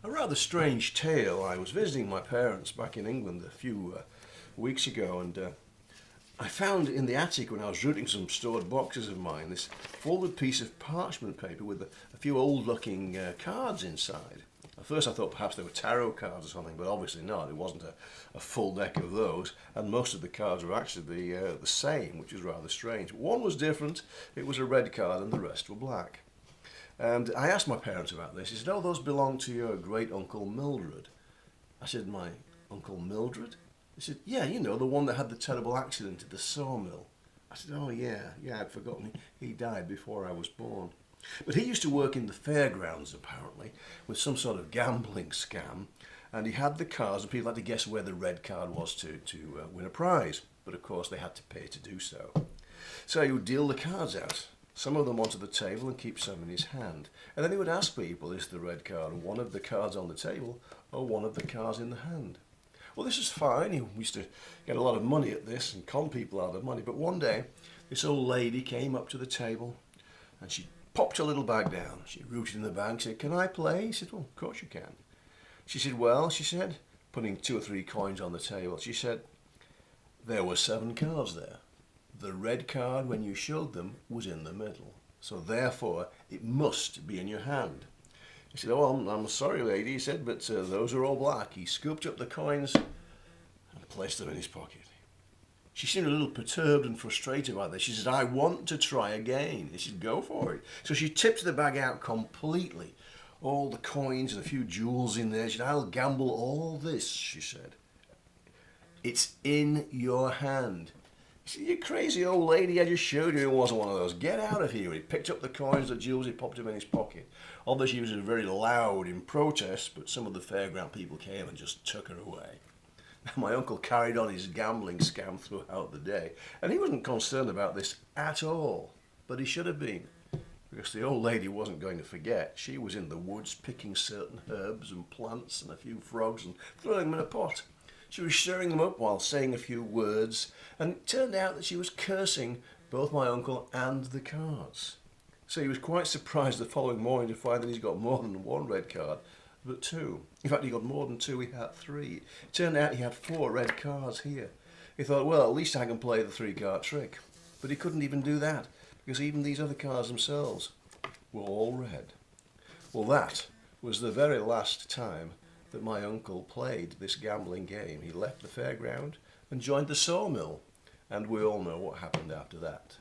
A rather strange tale. I was visiting my parents back in England a few weeks ago, and I found in the attic when I was routing some stored boxes of mine this folded piece of parchment paper with a few old-looking cards inside. At first I thought perhaps they were tarot cards or something, but obviously not. It wasn't a full deck of those, and most of the cards were actually the same, which was rather strange. One was different. It was a red card, and the rest were black. And I asked my parents about this. He said, "Oh, those belong to your great uncle Mildred." I said, "My uncle Mildred?" He said, "Yeah, you know, the one that had the terrible accident at the sawmill." I said, "Oh, yeah, I'd forgotten. He died before I was born." But he used to work in the fairgrounds, apparently, with some sort of gambling scam. And he had the cards, and people had to guess where the red card was to win a prize. But of course, they had to pay to do so. So he would deal the cards out, some of them onto the table and keep some in his hand. And then he would ask people, is the red card one of the cards on the table or one of the cards in the hand? Well, this was fine. He used to get a lot of money at this and con people out of money. But one day, this old lady came up to the table and she popped her little bag down. She rooted in the bag, said, "Can I play?" He said, "Well, of course you can." She said, "Well," she said, putting 2 or 3 coins on the table, she said, "There were 7 cards there. The red card, when you showed them, was in the middle. So therefore, it must be in your hand." He said, "Oh, I'm sorry, lady," he said, "but those are all black." He scooped up the coins and placed them in his pocket. She seemed a little perturbed and frustrated by this. She said, "I want to try again." He said, "Go for it." So she tipped the bag out completely. All the coins and a few jewels in there. She said, "I'll gamble all this," she said. "It's in your hand." He said, "You crazy old lady, I just showed you it wasn't one of those. Get out of here." He picked up the coins, the jewels, he popped them in his pocket. Obviously, she was very loud in protest, but some of the fairground people came and just took her away. My uncle carried on his gambling scam throughout the day, and he wasn't concerned about this at all, but he should have been, because the old lady wasn't going to forget. She was in the woods picking certain herbs and plants and a few frogs and throwing them in a pot. She was stirring them up while saying a few words, and it turned out that she was cursing both my uncle and the cards. So he was quite surprised the following morning to find that he's got more than one red card, but 2. In fact, he got more than 2, he had 3. It turned out he had 4 red cards here. He thought, well, at least I can play the 3-card trick. But he couldn't even do that, because even these other cards themselves were all red. Well, that was the very last time that my uncle played this gambling game. He left the fairground and joined the sawmill, and we all know what happened after that.